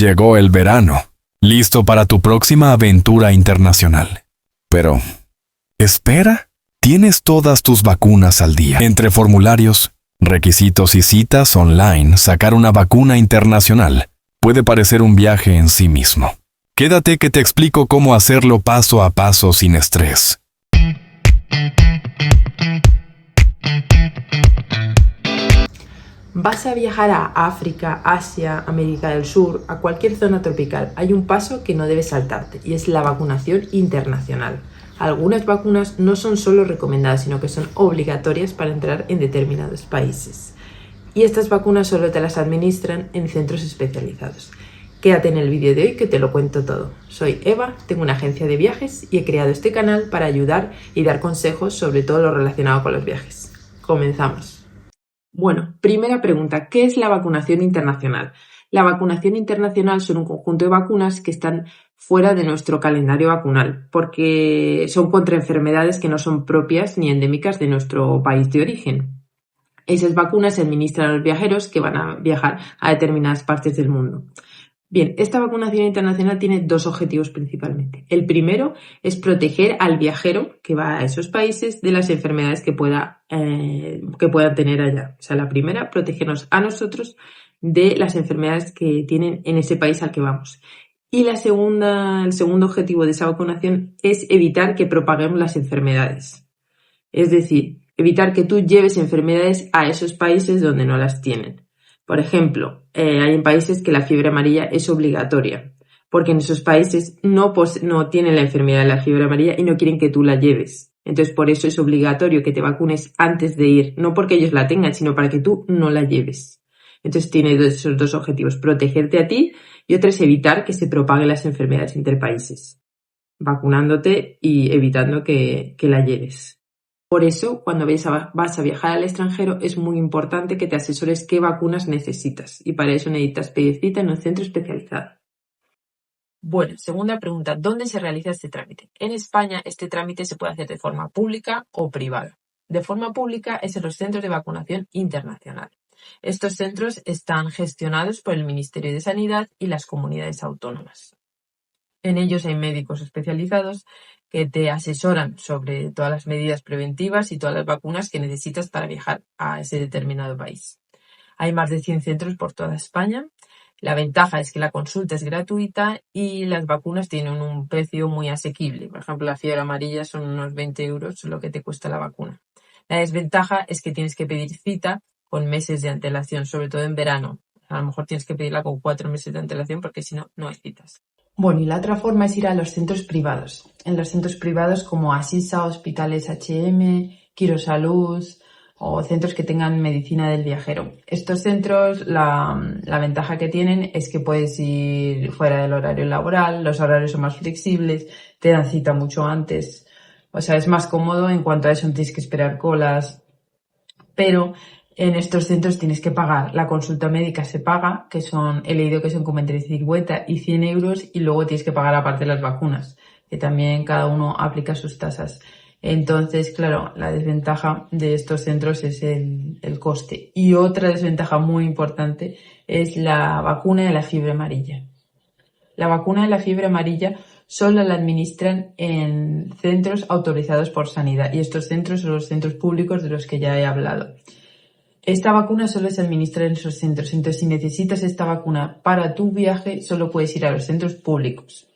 Llegó el verano, listo para tu próxima aventura internacional. Pero, espera, tienes todas tus vacunas al día. Entre formularios, requisitos y citas online, sacar una vacuna internacional puede parecer un viaje en sí mismo. Quédate que te explico cómo hacerlo paso a paso sin estrés. Vas a viajar a África, Asia, América del Sur, a cualquier zona tropical. Hay un paso que no debes saltarte y es la vacunación internacional. Algunas vacunas no son solo recomendadas, sino que son obligatorias para entrar en determinados países. Y estas vacunas solo te las administran en centros especializados. Quédate en el vídeo de hoy que te lo cuento todo. Soy Eva, tengo una agencia de viajes y he creado este canal para ayudar y dar consejos sobre todo lo relacionado con los viajes. Comenzamos. Bueno, primera pregunta, ¿qué es la vacunación internacional? La vacunación internacional son un conjunto de vacunas que están fuera de nuestro calendario vacunal, porque son contra enfermedades que no son propias ni endémicas de nuestro país de origen. Esas vacunas se administran a los viajeros que van a viajar a determinadas partes del mundo. Bien, esta vacunación internacional tiene dos objetivos principalmente. El primero es proteger al viajero que va a esos países de las enfermedades que puedan tener allá. O sea, la primera, protegernos a nosotros de las enfermedades que tienen en ese país al que vamos. Y el segundo objetivo de esa vacunación es evitar que propaguemos las enfermedades. Es decir, evitar que tú lleves enfermedades a esos países donde no las tienen. Por ejemplo, hay en países que la fiebre amarilla es obligatoria, porque en esos países no tienen la enfermedad de la fiebre amarilla y no quieren que tú la lleves. Entonces, por eso es obligatorio que te vacunes antes de ir, no porque ellos la tengan, sino para que tú no la lleves. Entonces, tiene esos dos objetivos, protegerte a ti y otro es evitar que se propaguen las enfermedades entre países, vacunándote y evitando que la lleves. Por eso, cuando vas a viajar al extranjero, es muy importante que te asesores qué vacunas necesitas y para eso necesitas pedir cita en un centro especializado. Bueno, segunda pregunta, ¿dónde se realiza este trámite? En España, este trámite se puede hacer de forma pública o privada. De forma pública es en los centros de vacunación internacional. Estos centros están gestionados por el Ministerio de Sanidad y las comunidades autónomas. En ellos hay médicos especializados que te asesoran sobre todas las medidas preventivas y todas las vacunas que necesitas para viajar a ese determinado país. Hay más de 100 centros por toda España. La ventaja es que la consulta es gratuita y las vacunas tienen un precio muy asequible. Por ejemplo, la fiebre amarilla son unos 20 euros lo que te cuesta la vacuna. La desventaja es que tienes que pedir cita con meses de antelación, sobre todo en verano. A lo mejor tienes que pedirla con 4 meses de antelación porque si no, no hay citas. Bueno, y la otra forma es ir a los centros privados. En los centros privados como Asisa, Hospitales H&M, Quirosalud o centros que tengan medicina del viajero. Estos centros, la ventaja que tienen es que puedes ir fuera del horario laboral, los horarios son más flexibles, te dan cita mucho antes. O sea, es más cómodo en cuanto a eso, no tienes que esperar colas. Pero en estos centros tienes que pagar. La consulta médica se paga, he leído que son como entre 50 y 100 euros y luego tienes que pagar aparte las vacunas, que también cada uno aplica sus tasas. Entonces, claro, la desventaja de estos centros es el coste. Y otra desventaja muy importante es la vacuna de la fiebre amarilla. La vacuna de la fiebre amarilla solo la administran en centros autorizados por Sanidad y estos centros son los centros públicos de los que ya he hablado. Esta vacuna solo se administra en esos centros, entonces si necesitas esta vacuna para tu viaje solo puedes ir a los centros públicos.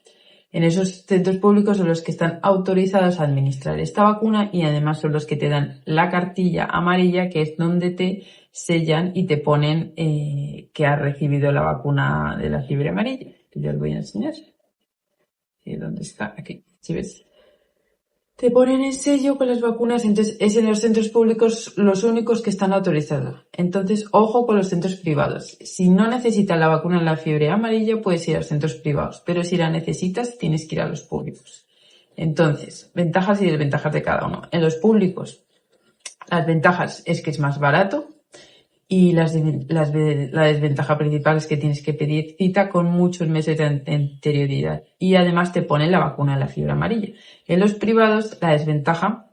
En esos centros públicos son los que están autorizados a administrar esta vacuna y además son los que te dan la cartilla amarilla, que es donde te sellan y te ponen que has recibido la vacuna de la fiebre amarilla. Ya os voy a enseñar. ¿Dónde está? Aquí, ¿sí ves? Te ponen el sello con las vacunas, entonces es en los centros públicos los únicos que están autorizados. Entonces, ojo con los centros privados. Si no necesitas la vacuna de la fiebre amarilla, puedes ir a los centros privados, pero si la necesitas, tienes que ir a los públicos. Entonces, ventajas y desventajas de cada uno. En los públicos, las ventajas es que es más barato y la desventaja principal es que tienes que pedir cita con muchos meses de anterioridad y además te ponen la vacuna de la fiebre amarilla. En los privados, la desventaja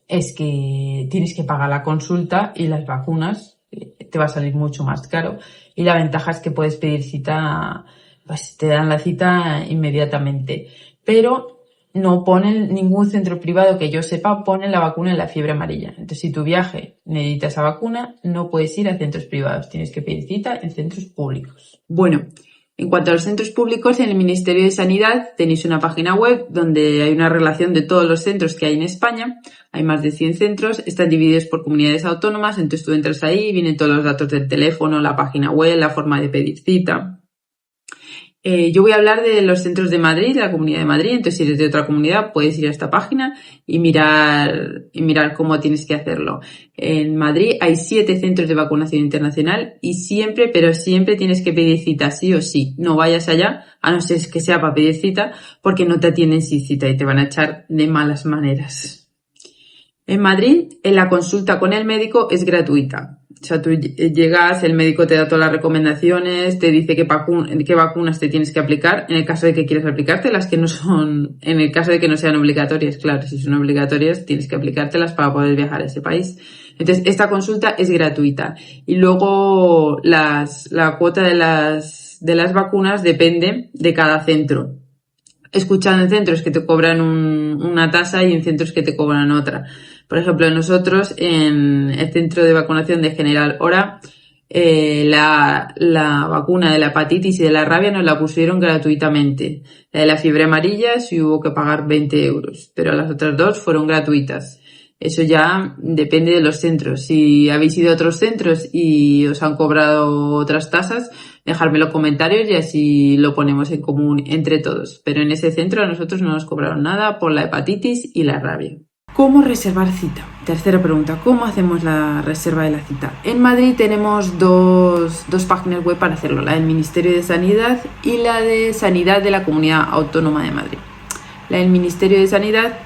es que tienes que pagar la consulta y las vacunas te va a salir mucho más caro. Y la ventaja es que puedes pedir cita pues te dan la cita inmediatamente. Pero no ponen ningún centro privado que yo sepa, ponen la vacuna en la fiebre amarilla. Entonces, si tu viaje necesita esa vacuna, no puedes ir a centros privados, tienes que pedir cita en centros públicos. Bueno, en cuanto a los centros públicos, en el Ministerio de Sanidad tenéis una página web donde hay una relación de todos los centros que hay en España. Hay más de 100 centros, están divididos por comunidades autónomas, entonces tú entras ahí, vienen todos los datos del teléfono, la página web, la forma de pedir cita. Yo voy a hablar de los centros de Madrid, de la Comunidad de Madrid, entonces si eres de otra comunidad puedes ir a esta página y mirar cómo tienes que hacerlo. En Madrid hay 7 centros de vacunación internacional y siempre, pero siempre tienes que pedir cita, sí o sí. No vayas allá, a no ser que sea para pedir cita, porque no te atienden sin cita y te van a echar de malas maneras. En Madrid, la consulta con el médico es gratuita. O sea, tú llegas, el médico te da todas las recomendaciones, te dice qué vacunas te tienes que aplicar, en el caso de que quieras aplicarte, las que no son, en el caso de que no sean obligatorias, claro, si son obligatorias tienes que aplicártelas para poder viajar a ese país. Entonces, esta consulta es gratuita. Y luego la cuota de las vacunas depende de cada centro. He escuchado en centros que te cobran una tasa y en centros que te cobran otra. Por ejemplo, nosotros en el centro de vacunación de General Hora, la vacuna de la hepatitis y de la rabia nos la pusieron gratuitamente. La de la fiebre amarilla sí hubo que pagar 20 euros, pero las otras dos fueron gratuitas. Eso ya depende de los centros. Si habéis ido a otros centros y os han cobrado otras tasas, dejadme los comentarios y así lo ponemos en común entre todos. Pero en ese centro a nosotros no nos cobraron nada por la hepatitis y la rabia. ¿Cómo reservar cita? Tercera pregunta, ¿cómo hacemos la reserva de la cita? En Madrid tenemos dos páginas web para hacerlo, la del Ministerio de Sanidad y la de Sanidad de la Comunidad Autónoma de Madrid. La del Ministerio de Sanidad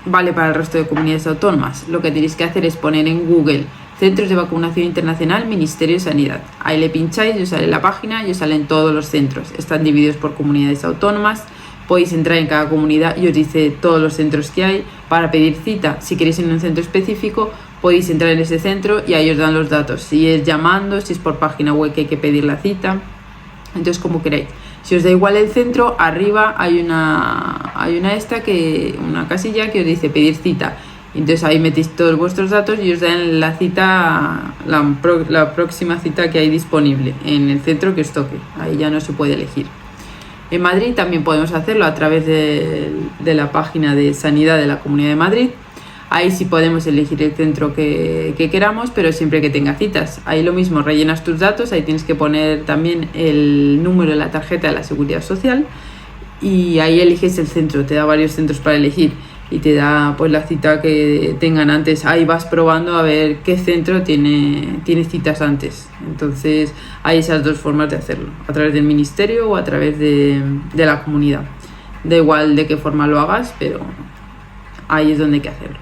vale para el resto de comunidades autónomas. Lo que tenéis que hacer es poner en Google Centros de Vacunación Internacional, Ministerio de Sanidad. Ahí le pincháis y os sale la página y os salen todos los centros. Están divididos por comunidades autónomas. Podéis entrar en cada comunidad y os dice todos los centros que hay para pedir cita. Si queréis en un centro específico, podéis entrar en ese centro y ahí os dan los datos. Si es llamando, si es por página web que hay que pedir la cita. Entonces, como queráis. Si os da igual el centro, arriba hay una casilla que os dice pedir cita. Entonces ahí metéis todos vuestros datos y os dan la cita, la próxima cita que hay disponible en el centro que os toque. Ahí ya no se puede elegir. En Madrid también podemos hacerlo a través de la página de Sanidad de la Comunidad de Madrid. Ahí sí podemos elegir el centro que queramos, pero siempre que tenga citas. Ahí lo mismo, rellenas tus datos, ahí tienes que poner también el número de la tarjeta de la Seguridad Social y ahí eliges el centro, te da varios centros para elegir y te da pues la cita que tengan antes. Ahí vas probando a ver qué centro tiene citas antes. Entonces hay esas dos formas de hacerlo, a través del ministerio o a través de la comunidad. Da igual de qué forma lo hagas, pero ahí es donde hay que hacerlo.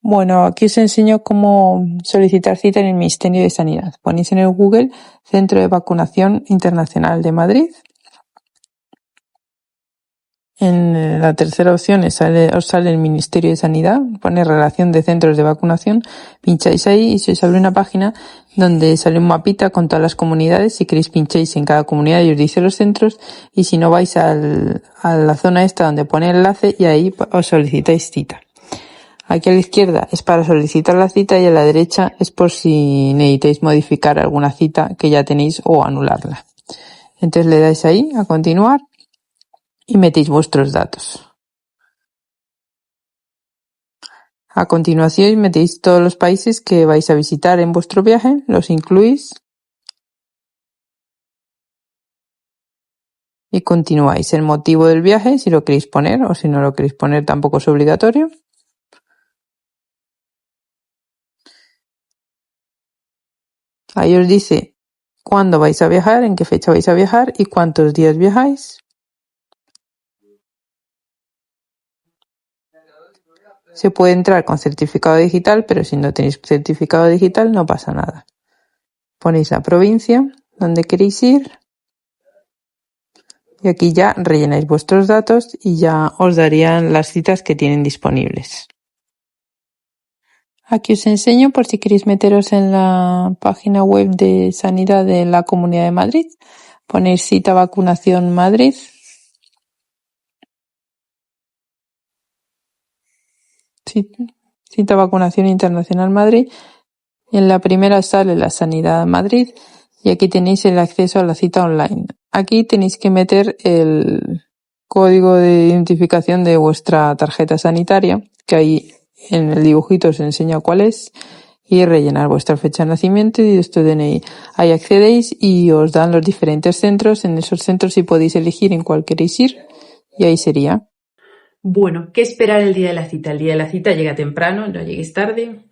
Bueno, aquí os enseño cómo solicitar cita en el Ministerio de Sanidad. Ponéis en el Google Centro de Vacunación Internacional de Madrid. En la tercera opción os sale el Ministerio de Sanidad, pone relación de centros de vacunación, pincháis ahí y se os abre una página donde sale un mapita con todas las comunidades. Si queréis pincháis en cada comunidad y os dice los centros, y si no vais a la zona esta donde pone el enlace y ahí os solicitáis cita. Aquí a la izquierda es para solicitar la cita y a la derecha es por si necesitáis modificar alguna cita que ya tenéis o anularla. Entonces le dais ahí a continuar y metéis vuestros datos. A continuación metéis todos los países que vais a visitar en vuestro viaje, los incluís y continuáis. El motivo del viaje, si lo queréis poner, o si no lo queréis poner tampoco es obligatorio. Ahí os dice cuándo vais a viajar, en qué fecha vais a viajar y cuántos días viajáis. Se puede entrar con certificado digital, pero si no tenéis certificado digital no pasa nada. Ponéis la provincia donde queréis ir y aquí ya rellenáis vuestros datos y ya os darían las citas que tienen disponibles. Aquí os enseño por si queréis meteros en la página web de Sanidad de la Comunidad de Madrid. ponéis cita vacunación Madrid. Cita vacunación internacional Madrid. En la primera sale la Sanidad Madrid y aquí tenéis el acceso a la cita online. Aquí tenéis que meter el código de identificación de vuestra tarjeta sanitaria, que ahí en el dibujito os enseña cuál es, y rellenar vuestra fecha de nacimiento y vuestro DNI. Ahí accedéis y os dan los diferentes centros. En esos centros sí podéis elegir en cuál queréis ir y ahí sería. Bueno, ¿qué esperar el día de la cita? El día de la cita llega temprano, no llegues tarde.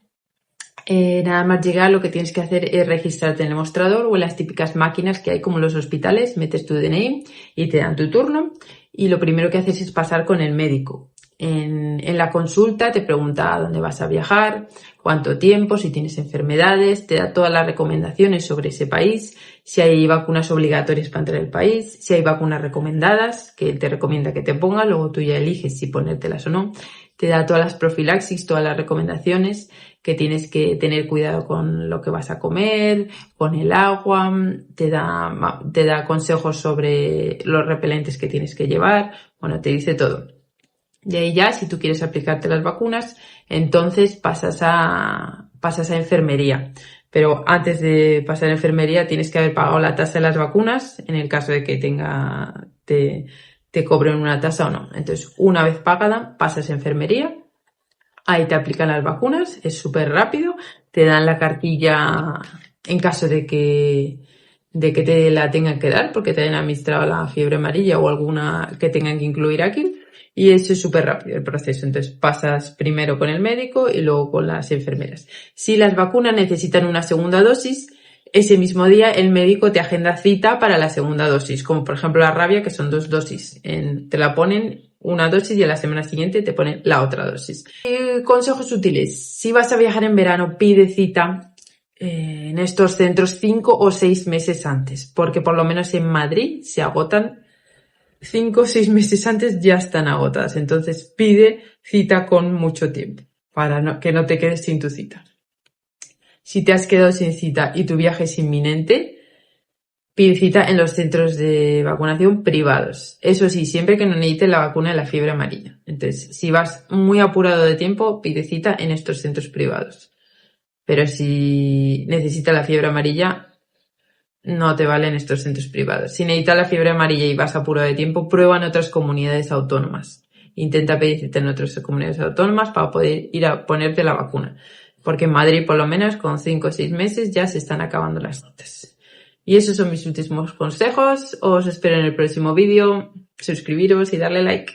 Nada más llegar, lo que tienes que hacer es registrarte en el mostrador o en las típicas máquinas que hay como en los hospitales, metes tu DNI y te dan tu turno y lo primero que haces es pasar con el médico. En la consulta te pregunta a dónde vas a viajar, cuánto tiempo, si tienes enfermedades, te da todas las recomendaciones sobre ese país, si hay vacunas obligatorias para entrar al país, si hay vacunas recomendadas, que él te recomienda que te pongas, luego tú ya eliges si ponértelas o no. Te da todas las profilaxis, todas las recomendaciones, que tienes que tener cuidado con lo que vas a comer, con el agua, te da consejos sobre los repelentes que tienes que llevar, bueno, te dice todo. De ahí ya, si tú quieres aplicarte las vacunas, entonces pasas a enfermería. Pero antes de pasar a enfermería tienes que haber pagado la tasa de las vacunas, en el caso de que te cobren una tasa o no. Entonces, una vez pagada, pasas a enfermería. Ahí te aplican las vacunas, es súper rápido, te dan la cartilla en caso de que te la tengan que dar porque te hayan administrado la fiebre amarilla o alguna que tengan que incluir aquí, y eso es súper rápido el proceso. Entonces pasas primero con el médico y luego con las enfermeras. Si las vacunas necesitan una segunda dosis, ese mismo día el médico te agenda cita para la segunda dosis, como por ejemplo la rabia, que son 2 dosis. Te la ponen una dosis y a la semana siguiente te ponen la otra dosis. Consejos útiles. Si vas a viajar en verano, pide cita en estos centros 5 o 6 meses antes, porque por lo menos en Madrid se agotan 5 o 6 meses antes, ya están agotadas. Entonces pide cita con mucho tiempo para que no te quedes sin tu cita. Si te has quedado sin cita y tu viaje es inminente, pide cita en los centros de vacunación privados. Eso sí, siempre que no necesites la vacuna de la fiebre amarilla. Entonces, si vas muy apurado de tiempo, pide cita en estos centros privados. Pero si necesitas la fiebre amarilla, no te valen estos centros privados. Si necesitas la fiebre amarilla y vas apurado de tiempo, prueba en otras comunidades autónomas. Intenta pedir cita en otras comunidades autónomas para poder ir a ponerte la vacuna. Porque en Madrid, por lo menos, con 5 o 6 meses ya se están acabando las citas. Y esos son mis últimos consejos. Os espero en el próximo vídeo. Suscribiros y darle like.